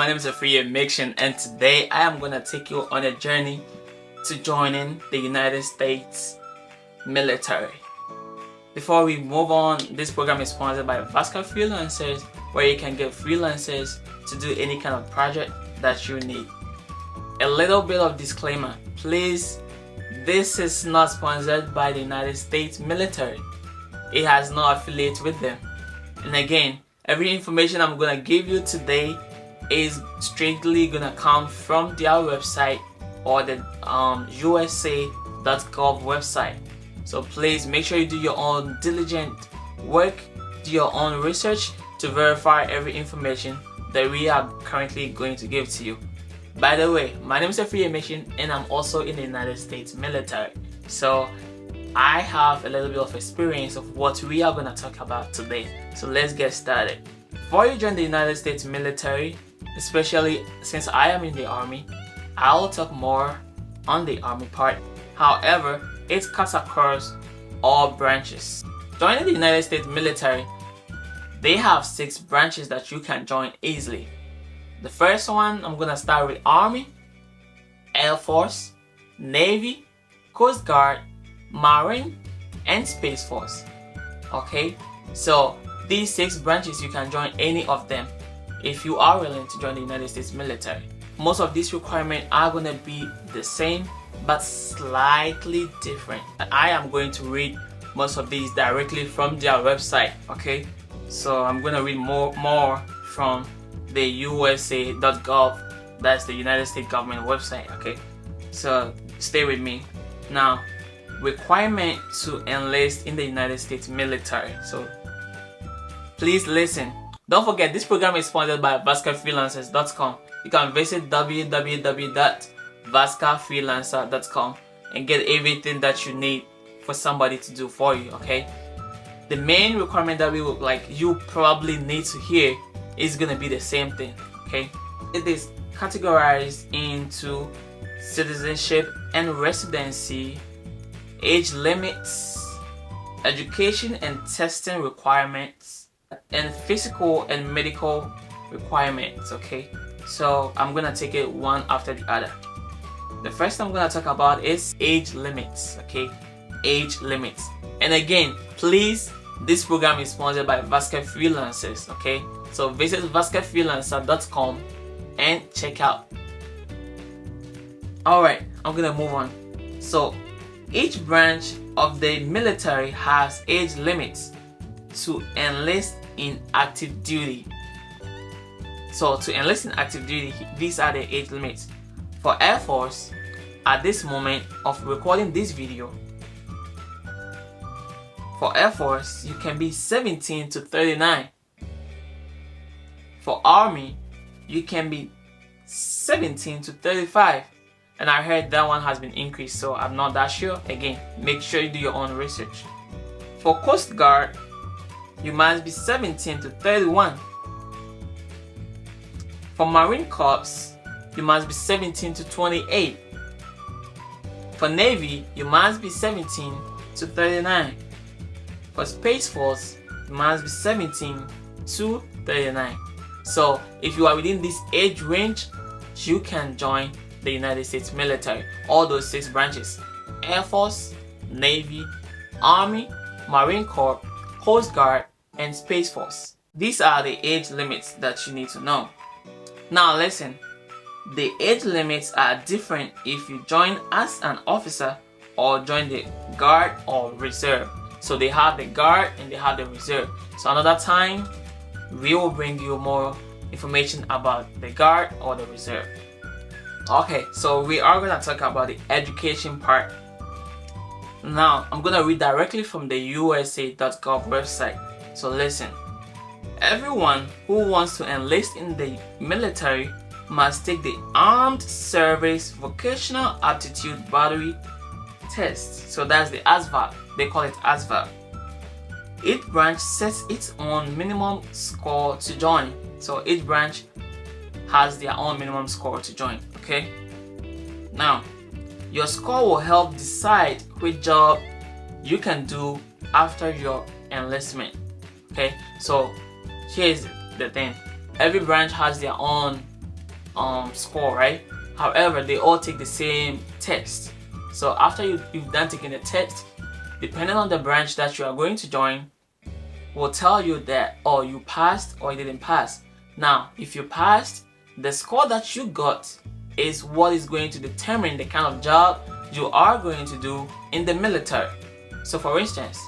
my name is Afriye Mixon, and today I am going to take you on a journey to joining the United States military. Before we move on, this program is sponsored by Vasca Freelancers, where you can get freelancers to do any kind of project that you need. A little bit of disclaimer, please, this is not sponsored by the United States military. It has no affiliate with them. And again, every information I'm going to give you today is strictly going to come from their website or the USA.gov website. So please make sure you do your own diligent work, do your own research to verify every information that we are currently going to give to you. By the way, my name is Afriye Mixon and I'm also in the United States military. So I have a little bit of experience of what we are going to talk about today. So let's get started. Before you join the United States military, especially since I am in the army, I'll talk more on the army part. However, it cuts across all branches. Joining the United States military, they have 6 branches that you can join easily. The first one, I'm going to start with Army, Air Force, Navy, Coast Guard, Marine, and Space Force. Okay, so these 6 branches, you can join any of them if you are willing to join the United States military. Most of these requirements are going to be the same but slightly different. I am going to read most of these directly from their website. Okay, so I'm going to read more from the USA.gov, that's the United States government website. Okay, so stay with me. Now, requirement to enlist in the United States military. So please listen. Don't forget, this program is sponsored by VascaFreelancers.com. You can visit www.vascafreelancer.com and get everything that you need for somebody to do for you. Okay, the main requirement that you probably need to hear is gonna be the same thing. Okay, it is categorized into citizenship and residency, age limits, education and testing requirements, and physical and medical requirements. Okay, so I'm gonna take it one after the other. The first I'm gonna talk about is age limits. Okay, age limits. And again, please, this program is sponsored by Vasca Freelancers. Okay, so visit vascafreelancer.com and check out. Alright, I'm gonna move on. So each branch of the military has age limits to enlist in active duty. So to enlist in active duty, these are the age limits. For Air Force, at this moment of recording this video, for Air Force, you can be 17 to 39. For Army, you can be 17 to 35. And I heard that one has been increased, so I'm not that sure. Again, make sure you do your own research. For Coast Guard, you must be 17 to 31. For Marine Corps, you must be 17 to 28. For Navy, you must be 17 to 39. For Space Force, you must be 17 to 39. So if you are within this age range, you can join the United States military. All those 6 branches: Air Force, Navy, Army, Marine Corps, Coast Guard, and Space Force. These are the age limits that you need to know. Now listen, the age limits are different if you join as an officer or join the Guard or Reserve. So they have the Guard and they have the Reserve. So another time, we will bring you more information about the Guard or the Reserve. Okay, so we are going to talk about the education part. Now, I'm going to read directly from the USA.gov website. So listen, everyone who wants to enlist in the military must take the Armed Service Vocational Aptitude Battery Test. So that's the ASVAB. They call it ASVAB. Each branch sets its own minimum score to join. So each branch has their own minimum score to join. Okay, now your score will help decide which job you can do after your enlistment. Okay, so here's the thing, every branch has their own score, right? However, they all take the same test. So after you've done taking the test, depending on the branch that you are going to join, will tell you that you passed or you didn't pass. Now, if you passed, the score that you got is what is going to determine the kind of job you are going to do in the military. So for instance,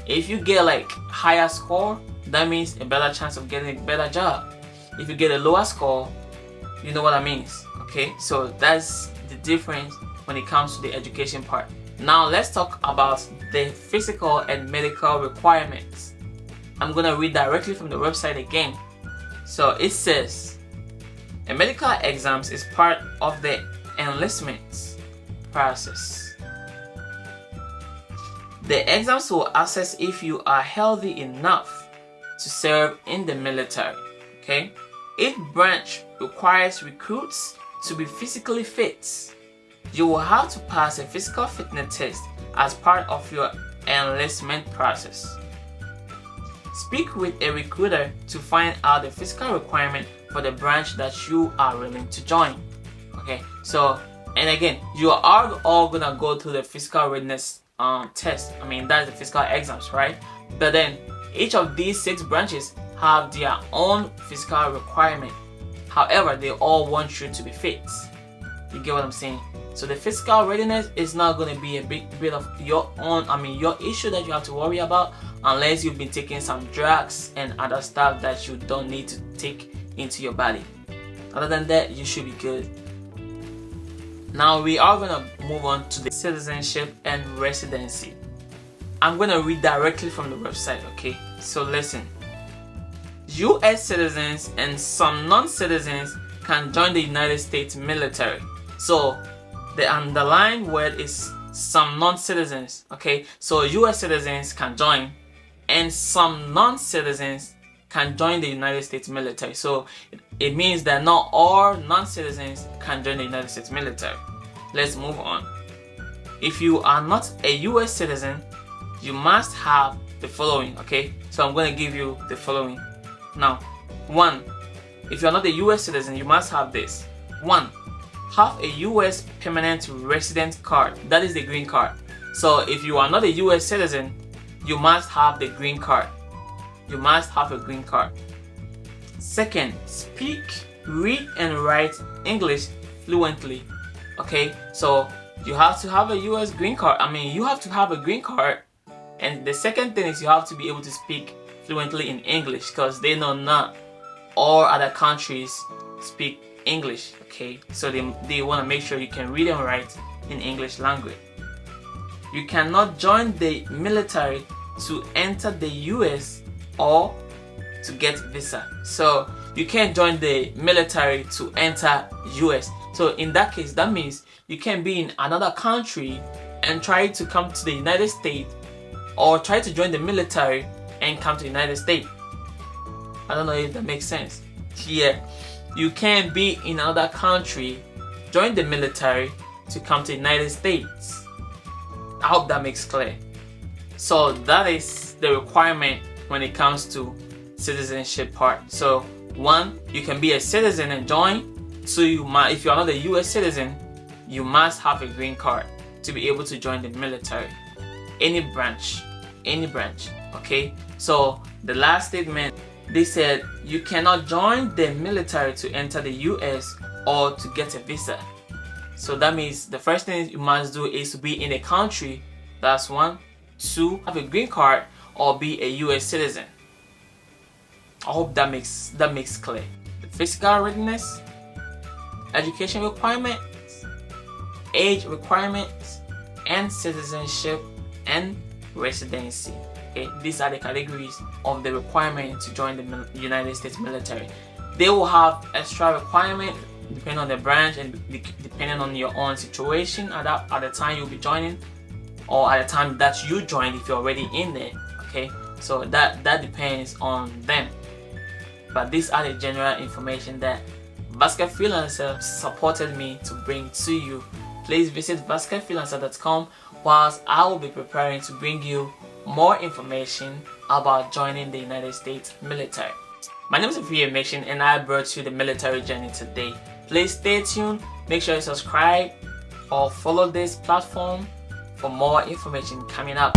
if you get like higher score, that means a better chance of getting a better job. If you get a lower score, you know what that means. Okay, so that's the difference when it comes to the education part. Now let's talk about the physical and medical requirements. I'm gonna read directly from the website again. So it says, a medical exams is part of the enlistment process. The exams will assess if you are healthy enough to serve in the military. Okay? Each branch requires recruits to be physically fit. You will have to pass a physical fitness test as part of your enlistment process. Speak with a recruiter to find out the physical requirement for the branch that you are willing to join. Okay, so, and again, you are all gonna go through the physical readiness test. I mean, that's the physical exams, right? But then each of these 6 branches have their own physical requirement. However, they all want you to be fit. You get what I'm saying? So the physical readiness is not going to be a big bit of your issue that you have to worry about, unless you've been taking some drugs and other stuff that you don't need to take into your body. Other than that, you should be good. Now we are going to move on to the citizenship and residency. I'm going to read directly from the website, okay? So listen. US citizens and some non-citizens can join the United States military. So the underlying word is some non-citizens, okay? So US citizens can join and some non-citizens can join the United States military. So it means that not all non-citizens can join the United States military. Let's move on. If you are not a US citizen, you must have the following, okay? So I'm going to give you the following. Now, 1. If you're not a US citizen, you must have this. 1. Have a US permanent resident card. That is the green card. So if you are not a US citizen, you must have the green card. You must have a green card. 2. Speak, read, and write English fluently. Okay, so you have to have a US green card. You have to have a green card. And the second thing is you have to be able to speak fluently in English, because they know not all other countries speak English. Okay, so they want to make sure you can read and write in English language. You cannot join the military to enter the US or to get visa. So you can't join the military to enter US. So in that case, that means you can be in another country and try to come to the United States, or try to join the military and come to the United States. I don't know if that makes sense. Yeah, you can be in another country, join the military to come to the United States. I hope that makes clear. So that is the requirement when it comes to citizenship part. So 1, you can be a citizen and join. So if you are not a US citizen, you must have a green card to be able to join the military. Any branch. Okay, so the last statement, they said you cannot join the military to enter the US or to get a visa. So that means the first thing you must do is to be in a country. That's 1. 2, have a green card or be a US citizen. I hope that makes clear. The physical readiness, education requirements, age requirements, and citizenship and residency. Okay, these are the categories of the requirement to join the United States military. They will have extra requirement depending on the branch and depending on your own situation at the time you'll be joining, or at the time that you join if you're already in there. Okay, so that depends on them. But these are the general information that Basket Freelancer supported me to bring to you. Please visit basketfreelancer.com whilst I will be preparing to bring you more information about joining the United States military. My name is Via Mission and I brought you the military journey today. Please stay tuned, make sure you subscribe or follow this platform for more information coming up.